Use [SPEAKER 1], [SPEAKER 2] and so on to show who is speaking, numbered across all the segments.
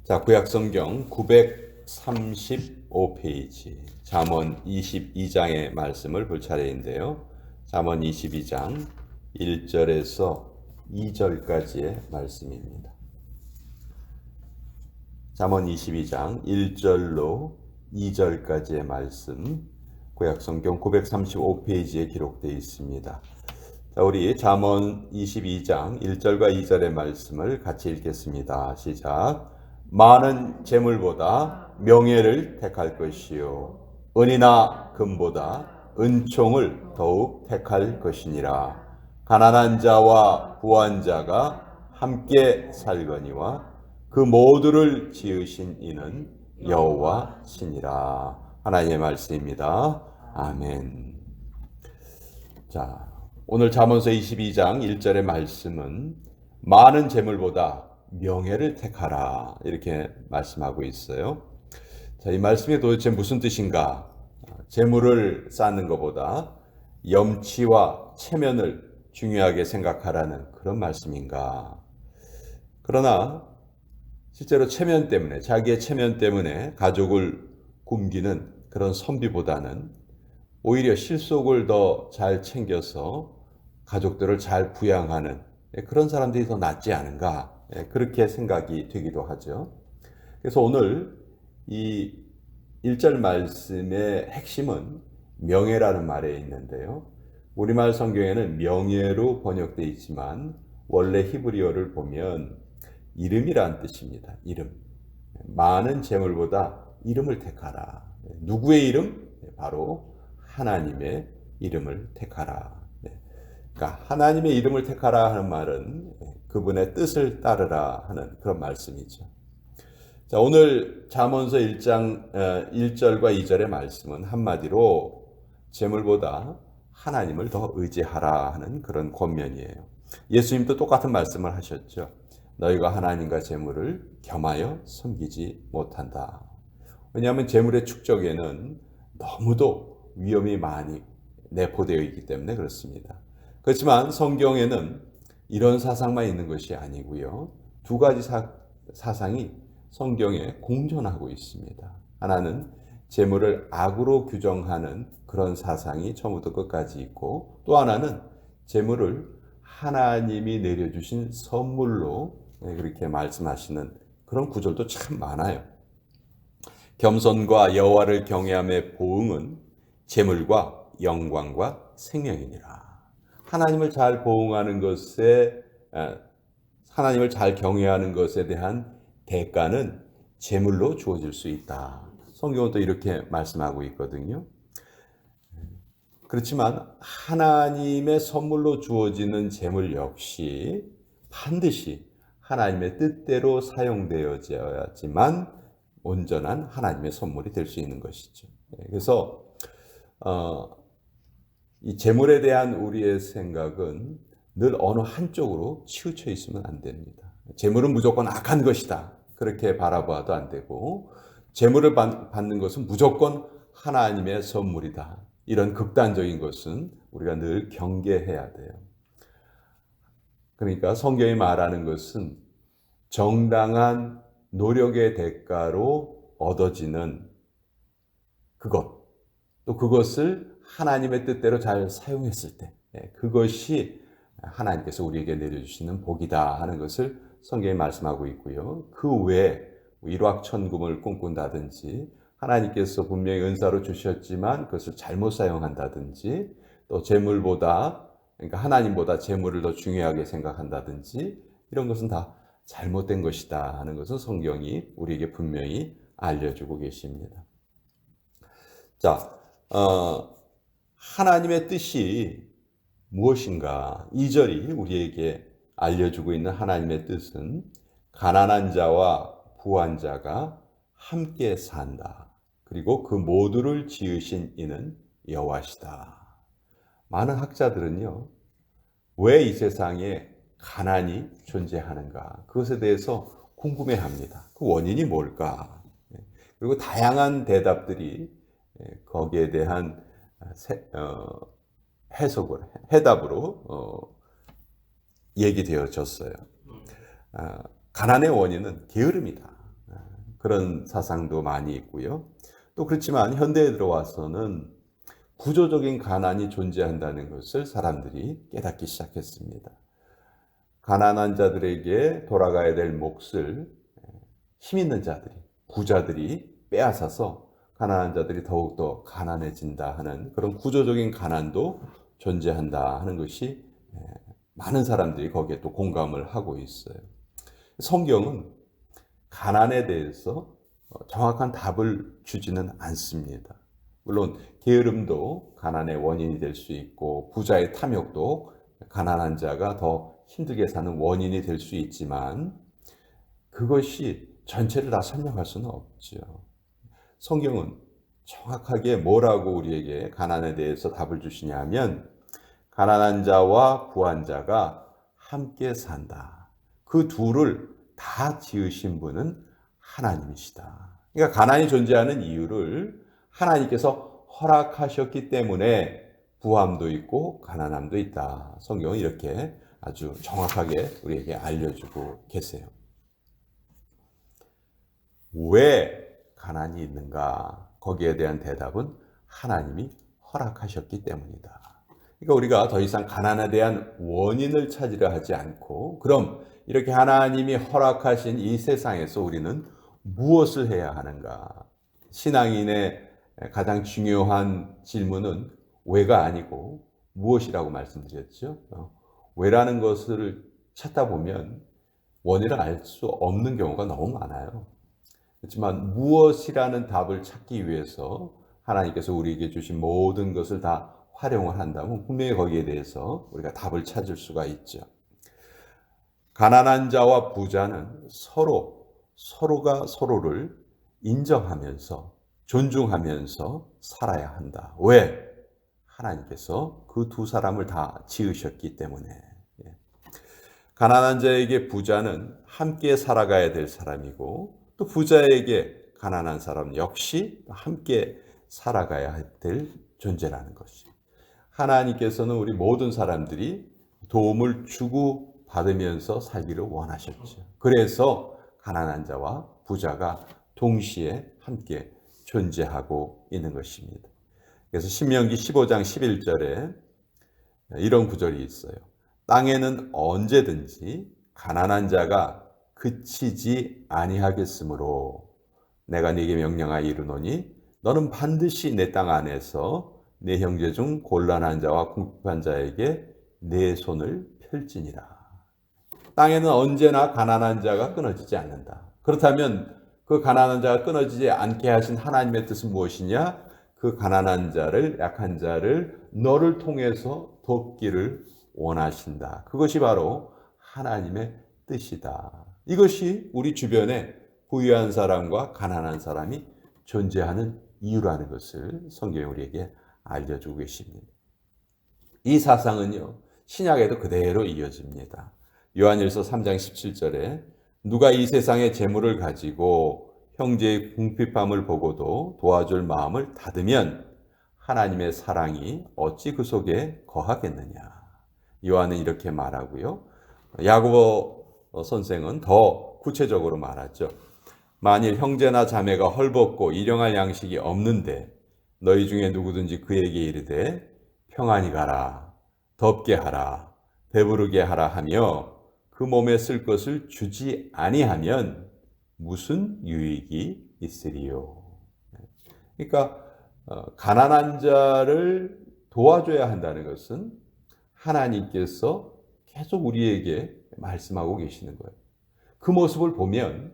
[SPEAKER 1] 자, 구약성경 935페이지 잠언 22장의 말씀을 볼 차례인데요. 잠언 22장 1절에서 2절까지의 말씀입니다. 잠언 22장 1절로 2절까지의 말씀, 구약성경 935페이지에 기록되어 있습니다. 자, 우리 잠언 22장 1절과 2절의 말씀을 같이 읽겠습니다. 시작. 많은 재물보다 명예를 택할 것이요 은이나 금보다 은총을 더욱 택할 것이니라. 가난한 자와 부한 자가 함께 살거니와 그 모두를 지으신 이는 여호와시니라. 하나님의 말씀입니다. 아멘. 자, 오늘 잠언서 22장 1절의 말씀은 많은 재물보다 명예를 택하라 이렇게 말씀하고 있어요. 자, 이 말씀이 도대체 무슨 뜻인가? 재물을 쌓는 것보다 염치와 체면을 중요하게 생각하라는 그런 말씀인가? 그러나 실제로 체면 때문에, 자기의 체면 때문에 가족을 굶기는 그런 선비보다는 오히려 실속을 더 잘 챙겨서 가족들을 잘 부양하는 그런 사람들이 더 낫지 않은가, 그렇게 생각이 되기도 하죠. 그래서 오늘 이 1절 말씀의 핵심은 명예라는 말에 있는데요. 우리말 성경에는 명예로 번역되어 있지만 원래 히브리어를 보면 이름이란 뜻입니다. 이름. 많은 재물보다 이름을 택하라. 누구의 이름? 바로 하나님의 이름을 택하라. 그러니까 하나님의 이름을 택하라 하는 말은 그분의 뜻을 따르라 하는 그런 말씀이죠. 자, 오늘 잠언서 1장 1절과 2절의 말씀은 한마디로 재물보다 하나님을 더 의지하라 하는 그런 권면이에요. 예수님도 똑같은 말씀을 하셨죠. 너희가 하나님과 재물을 겸하여 섬기지 못한다. 왜냐하면 재물의 축적에는 너무도 위험이 많이 내포되어 있기 때문에 그렇습니다. 그렇지만 성경에는 이런 사상만 있는 것이 아니고요. 두 가지 사상이 성경에 공존하고 있습니다. 하나는 재물을 악으로 규정하는 그런 사상이 처음부터 끝까지 있고, 또 하나는 재물을 하나님이 내려주신 선물로 그렇게 말씀하시는 그런 구절도 참 많아요. 겸손과 여호와를 경외함의 보응은 재물과 영광과 생명이니라. 하나님을 잘 보응하는 것에, 하나님을 잘 경외하는 것에 대한 대가는 재물로 주어질 수 있다. 성경은 또 이렇게 말씀하고 있거든요. 그렇지만 하나님의 선물로 주어지는 재물 역시 반드시 하나님의 뜻대로 사용되어야지만 온전한 하나님의 선물이 될 수 있는 것이죠. 그래서 이 재물에 대한 우리의 생각은 늘 어느 한쪽으로 치우쳐 있으면 안 됩니다. 재물은 무조건 악한 것이다, 그렇게 바라봐도 안 되고, 재물을 받는 것은 무조건 하나님의 선물이다, 이런 극단적인 것은 우리가 늘 경계해야 돼요. 그러니까 성경이 말하는 것은 정당한 노력의 대가로 얻어지는 그것, 또 그것을 하나님의 뜻대로 잘 사용했을 때 그것이 하나님께서 우리에게 내려주시는 복이다 하는 것을 성경이 말씀하고 있고요. 그 외에 일확천금을 꿈꾼다든지, 하나님께서 분명히 은사로 주셨지만 그것을 잘못 사용한다든지, 또 재물보다, 그러니까 하나님보다 재물을 더 중요하게 생각한다든지, 이런 것은 다 잘못된 것이다 하는 것은 성경이 우리에게 분명히 알려주고 계십니다. 자, 하나님의 뜻이 무엇인가? 2절이 우리에게 알려주고 있는 하나님의 뜻은 가난한 자와 부한 자가 함께 산다. 그리고 그 모두를 지으신 이는 여호와시다. 많은 학자들은요, 왜 이 세상에 가난이 존재하는가? 그것에 대해서 궁금해합니다. 그 원인이 뭘까? 그리고 다양한 대답들이 거기에 대한 해답으로 얘기되어졌어요. 가난의 원인은 게으름이다. 그런 사상도 많이 있고요. 또 그렇지만 현대에 들어와서는 구조적인 가난이 존재한다는 것을 사람들이 깨닫기 시작했습니다. 가난한 자들에게 돌아가야 될 몫을 힘 있는 자들이, 부자들이 빼앗아서 가난한 자들이 더욱더 가난해진다 하는 그런 구조적인 가난도 존재한다 하는 것이 많은 사람들이 거기에 또 공감을 하고 있어요. 성경은 가난에 대해서 정확한 답을 주지는 않습니다. 물론 게으름도 가난의 원인이 될 수 있고 부자의 탐욕도 가난한 자가 더 힘들게 사는 원인이 될 수 있지만 그것이 전체를 다 설명할 수는 없죠. 성경은 정확하게 뭐라고 우리에게 가난에 대해서 답을 주시냐면 가난한 자와 부한 자가 함께 산다. 그 둘을 다 지으신 분은 하나님이시다. 그러니까 가난이 존재하는 이유를 하나님께서 허락하셨기 때문에 부함도 있고 가난함도 있다. 성경은 이렇게 아주 정확하게 우리에게 알려주고 계세요. 왜 가난이 있는가? 거기에 대한 대답은 하나님이 허락하셨기 때문이다. 그러니까 우리가 더 이상 가난에 대한 원인을 찾으려 하지 않고 그럼 이렇게 하나님이 허락하신 이 세상에서 우리는 무엇을 해야 하는가? 신앙인의 가장 중요한 질문은 왜가 아니고 무엇이라고 말씀드렸죠. 왜라는 것을 찾다 보면 원인을 알 수 없는 경우가 너무 많아요. 그렇지만 무엇이라는 답을 찾기 위해서 하나님께서 우리에게 주신 모든 것을 다 활용을 한다면 분명히 거기에 대해서 우리가 답을 찾을 수가 있죠. 가난한 자와 부자는 서로가 서로를 인정하면서 존중하면서 살아야 한다. 왜? 하나님께서 그 두 사람을 다 지으셨기 때문에. 가난한 자에게 부자는 함께 살아가야 될 사람이고 또 부자에게 가난한 사람 역시 함께 살아가야 될 존재라는 것이. 하나님께서는 우리 모든 사람들이 도움을 주고 받으면서 살기를 원하셨죠. 그래서 가난한 자와 부자가 동시에 함께 존재하고 있는 것입니다. 그래서 신명기 15장 11절에 이런 구절이 있어요. 땅에는 언제든지 가난한 자가 그치지 아니하겠으므로 내가 네게 명령하여 이르노니 너는 반드시 내 땅 안에서 내 형제 중 곤란한 자와 궁핍한 자에게 내 손을 펼지니라. 땅에는 언제나 가난한 자가 끊어지지 않는다. 그렇다면 그 가난한 자가 끊어지지 않게 하신 하나님의 뜻은 무엇이냐? 그 가난한 자를, 약한 자를 너를 통해서 돕기를 원하신다. 그것이 바로 하나님의 뜻이다. 이것이 우리 주변에 부유한 사람과 가난한 사람이 존재하는 이유라는 것을 성경이 우리에게 알려주고 계십니다. 이 사상은요, 신약에도 그대로 이어집니다. 요한일서 3장 17절에 누가 이 세상의 재물을 가지고 형제의 궁핍함을 보고도 도와줄 마음을 닫으면 하나님의 사랑이 어찌 그 속에 거하겠느냐. 요한은 이렇게 말하고요. 야고보 선생은 더 구체적으로 말하죠. 만일 형제나 자매가 헐벗고 일용할 양식이 없는데 너희 중에 누구든지 그에게 이르되 평안히 가라, 덥게 하라, 배부르게 하라 하며 그 몸에 쓸 것을 주지 아니하면 무슨 유익이 있으리요. 그러니까 가난한 자를 도와줘야 한다는 것은 하나님께서 계속 우리에게 말씀하고 계시는 거예요. 그 모습을 보면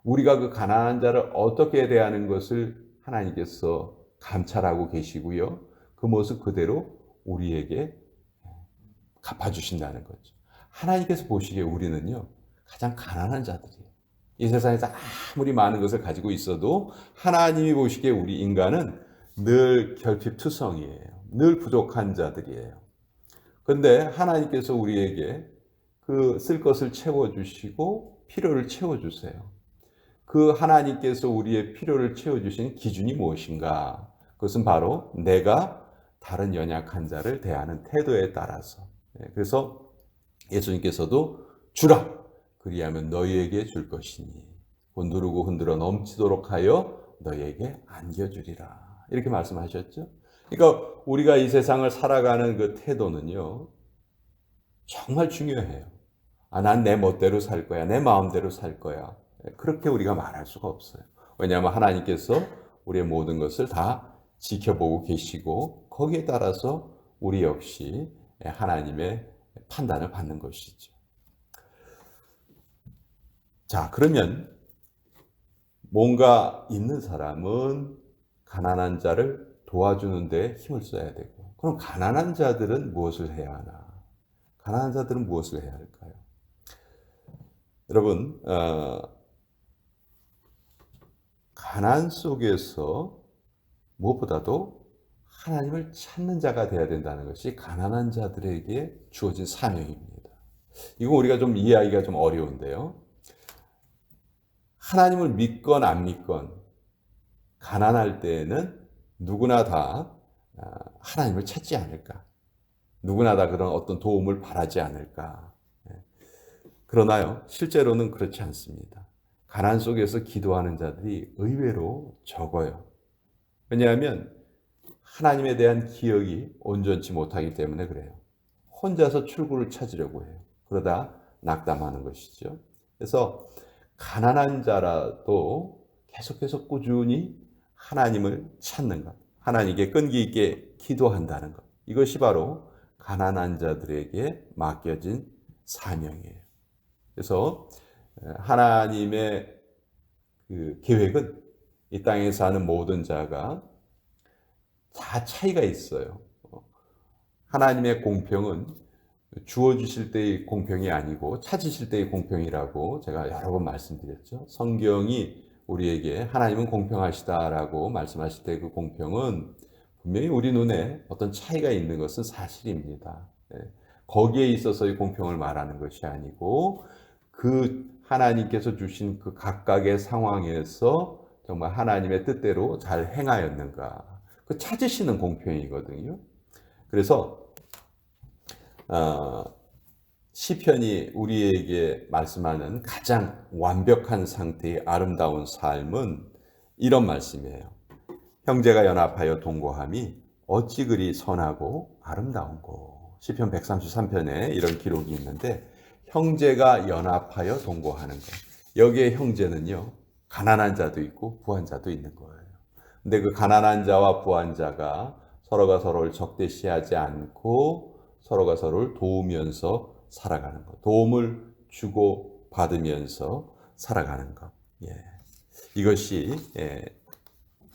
[SPEAKER 1] 우리가 그 가난한 자를 어떻게 대하는 것을 하나님께서 감찰하고 계시고요. 그 모습 그대로 우리에게 갚아주신다는 거죠. 하나님께서 보시기에 우리는요, 가장 가난한 자들이에요. 이 세상에서 아무리 많은 것을 가지고 있어도 하나님이 보시기에 우리 인간은 늘 결핍투성이에요. 늘 부족한 자들이에요. 그런데 하나님께서 우리에게 그 쓸 것을 채워주시고 필요를 채워주세요. 그 하나님께서 우리의 필요를 채워주신 기준이 무엇인가? 그것은 바로 내가 다른 연약한 자를 대하는 태도에 따라서. 그래서 예수님께서도 주라! 그리하면 너희에게 줄 것이니. 누르고 흔들어 넘치도록 하여 너에게 안겨주리라. 이렇게 말씀하셨죠. 그러니까 우리가 이 세상을 살아가는 그 태도는요, 정말 중요해요. 난 내 멋대로 살 거야. 내 마음대로 살 거야. 그렇게 우리가 말할 수가 없어요. 왜냐하면 하나님께서 우리의 모든 것을 다 지켜보고 계시고 거기에 따라서 우리 역시 하나님의 판단을 받는 것이죠. 자, 그러면 뭔가 있는 사람은 가난한 자를 도와주는 데 힘을 써야 되고, 그럼 가난한 자들은 무엇을 해야 하나? 가난한 자들은 무엇을 해야 할까요? 여러분, 가난 속에서 무엇보다도 하나님을 찾는 자가 되어야 된다는 것이 가난한 자들에게 주어진 사명입니다. 이거 우리가 좀 이해하기가 좀 어려운데요. 하나님을 믿건 안 믿건 가난할 때에는 누구나 다 하나님을 찾지 않을까? 누구나 다 그런 어떤 도움을 바라지 않을까? 그러나요, 실제로는 그렇지 않습니다. 가난 속에서 기도하는 자들이 의외로 적어요. 왜냐하면 하나님에 대한 기억이 온전치 못하기 때문에 그래요. 혼자서 출구를 찾으려고 해요. 그러다 낙담하는 것이죠. 그래서 가난한 자라도 계속해서 꾸준히 하나님을 찾는 것, 하나님께 끈기 있게 기도한다는 것, 이것이 바로 가난한 자들에게 맡겨진 사명이에요. 그래서 하나님의 그 계획은 이 땅에 사는 모든 자가 다 차이가 있어요. 하나님의 공평은 주어주실 때의 공평이 아니고 찾으실 때의 공평이라고 제가 여러 번 말씀드렸죠. 성경이 우리에게 하나님은 공평하시다라고 말씀하실 때 그 공평은 분명히 우리 눈에 어떤 차이가 있는 것은 사실입니다. 거기에 있어서의 공평을 말하는 것이 아니고 그 하나님께서 주신 그 각각의 상황에서 정말 하나님의 뜻대로 잘 행하였는가, 그 찾으시는 공평이거든요. 그래서 시편이 우리에게 말씀하는 가장 완벽한 상태의 아름다운 삶은 이런 말씀이에요. 형제가 연합하여 동거함이 어찌 그리 선하고 아름다운고. 시편 133편에 이런 기록이 있는데, 형제가 연합하여 동거하는 것. 여기에 형제는요, 가난한 자도 있고 부한 자도 있는 거예요. 근데 그 가난한 자와 부한 자가 서로가 서로를 적대시하지 않고 서로가 서로를 도우면서 살아가는 것. 도움을 주고 받으면서 살아가는 것. 이것이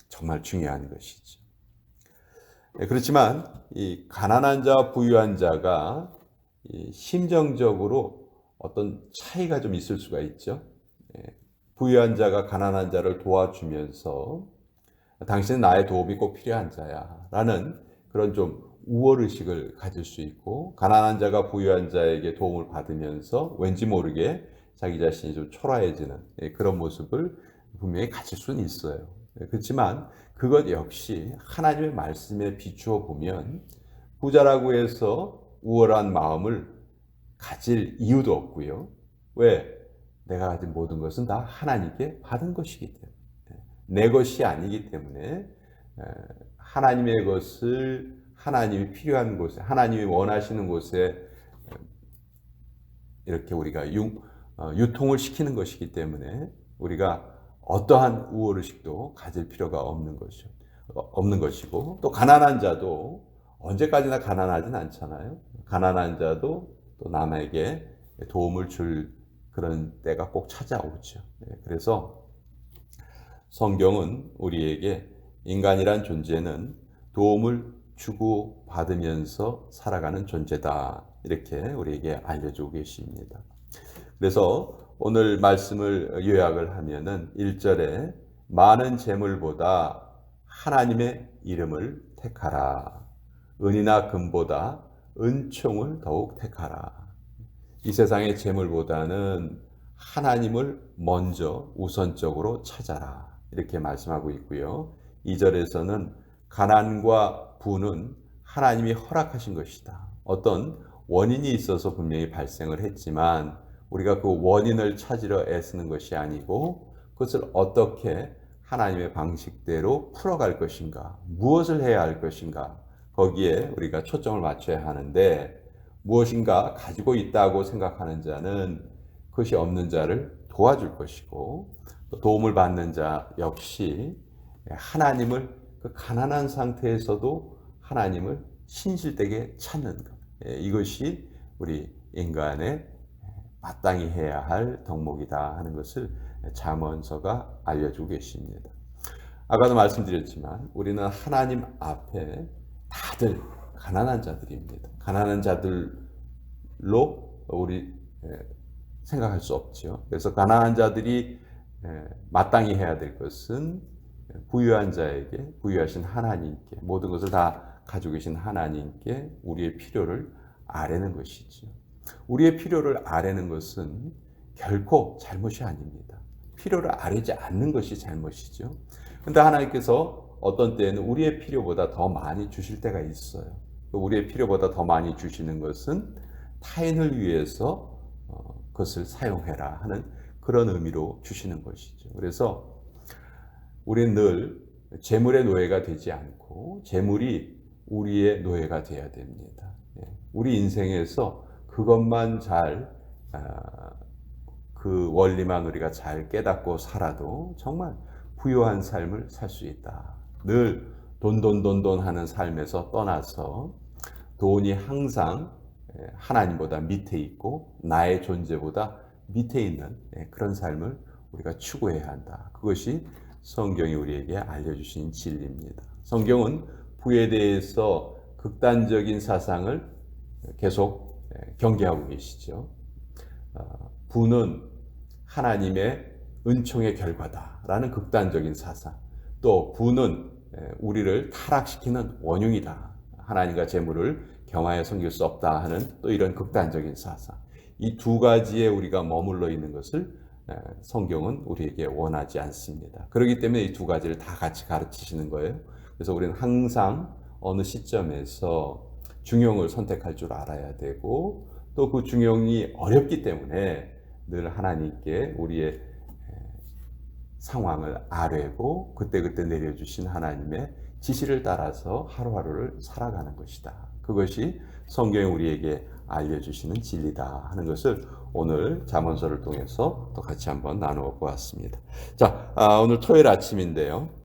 [SPEAKER 1] 정말 중요한 것이죠. 그렇지만 이 가난한 자와 부유한 자가 심정적으로 어떤 차이가 좀 있을 수가 있죠. 부유한 자가 가난한 자를 도와주면서 당신은 나의 도움이 꼭 필요한 자야 라는 그런 좀 우월의식을 가질 수 있고, 가난한 자가 부유한 자에게 도움을 받으면서 왠지 모르게 자기 자신이 좀 초라해지는 그런 모습을 분명히 가질 수는 있어요. 그렇지만 그것 역시 하나님의 말씀에 비추어 보면 부자라고 해서 우월한 마음을 가질 이유도 없고요. 왜? 내가 가진 모든 것은 다 하나님께 받은 것이기 때문에, 내 것이 아니기 때문에 하나님의 것을 하나님이 필요한 곳에, 하나님이 원하시는 곳에 이렇게 우리가 유통을 시키는 것이기 때문에 우리가 어떠한 우월의식도 가질 필요가 없는 것이고, 또 가난한 자도 언제까지나 가난하진 않잖아요. 가난한 자도 또 남에게 도움을 줄 그런 때가 꼭 찾아오죠. 그래서 성경은 우리에게 인간이란 존재는 도움을 주고 받으면서 살아가는 존재다, 이렇게 우리에게 알려주고 계십니다. 그래서 오늘 말씀을 요약을 하면은 1절에 많은 재물보다 하나님의 이름을 택하라. 은이나 금보다 은총을 더욱 택하라. 이 세상의 재물보다는 하나님을 먼저 우선적으로 찾아라, 이렇게 말씀하고 있고요. 2절에서는 가난과 부는 하나님이 허락하신 것이다. 어떤 원인이 있어서 분명히 발생을 했지만 우리가 그 원인을 찾으려 애쓰는 것이 아니고 그것을 어떻게 하나님의 방식대로 풀어갈 것인가, 무엇을 해야 할 것인가, 거기에 우리가 초점을 맞춰야 하는데, 무엇인가 가지고 있다고 생각하는 자는 그것이 없는 자를 도와줄 것이고, 또 도움을 받는 자 역시 하나님을 그 가난한 상태에서도 하나님을 신실되게 찾는 것, 이것이 우리 인간의 마땅히 해야 할 덕목이다 하는 것을 잠언서가 알려주고 계십니다. 아까도 말씀드렸지만 우리는 하나님 앞에 다들 가난한 자들입니다. 가난한 자들로 우리 생각할 수 없죠. 그래서 가난한 자들이 마땅히 해야 될 것은 부유한 자에게, 부유하신 하나님께, 모든 것을 다 가지고 계신 하나님께 우리의 필요를 아뢰는 것이죠. 우리의 필요를 아뢰는 것은 결코 잘못이 아닙니다. 필요를 아뢰지 않는 것이 잘못이죠. 그런데 하나님께서 어떤 때에는 우리의 필요보다 더 많이 주실 때가 있어요. 우리의 필요보다 더 많이 주시는 것은 타인을 위해서 그것을 사용해라 하는 그런 의미로 주시는 것이죠. 그래서 우리는 늘 재물의 노예가 되지 않고 재물이 우리의 노예가 되어야 됩니다. 우리 인생에서 그것만 그 원리만 우리가 잘 깨닫고 살아도 정말 부유한 삶을 살 수 있다. 늘 돈 하는 삶에서 떠나서 돈이 항상 하나님보다 밑에 있고 나의 존재보다 밑에 있는 그런 삶을 우리가 추구해야 한다. 그것이 성경이 우리에게 알려주신 진리입니다. 성경은 부에 대해서 극단적인 사상을 계속 경계하고 계시죠. 부는 하나님의 은총의 결과다라는 극단적인 사상, 또 부는 우리를 타락시키는 원흉이다, 하나님과 재물을 경하여 섬길 수 없다 하는 또 이런 극단적인 사상, 이 두 가지에 우리가 머물러 있는 것을 성경은 우리에게 원하지 않습니다. 그렇기 때문에 이 두 가지를 다 같이 가르치시는 거예요. 그래서 우리는 항상 어느 시점에서 중용을 선택할 줄 알아야 되고, 또 그 중용이 어렵기 때문에 늘 하나님께 우리의 상황을 아뢰고 그때그때 내려주신 하나님의 지시를 따라서 하루하루를 살아가는 것이다. 그것이 성경이 우리에게 알려주시는 진리다 하는 것을 오늘 잠언서를 통해서 또 같이 한번 나누어 보았습니다. 자, 오늘 토요일 아침인데요.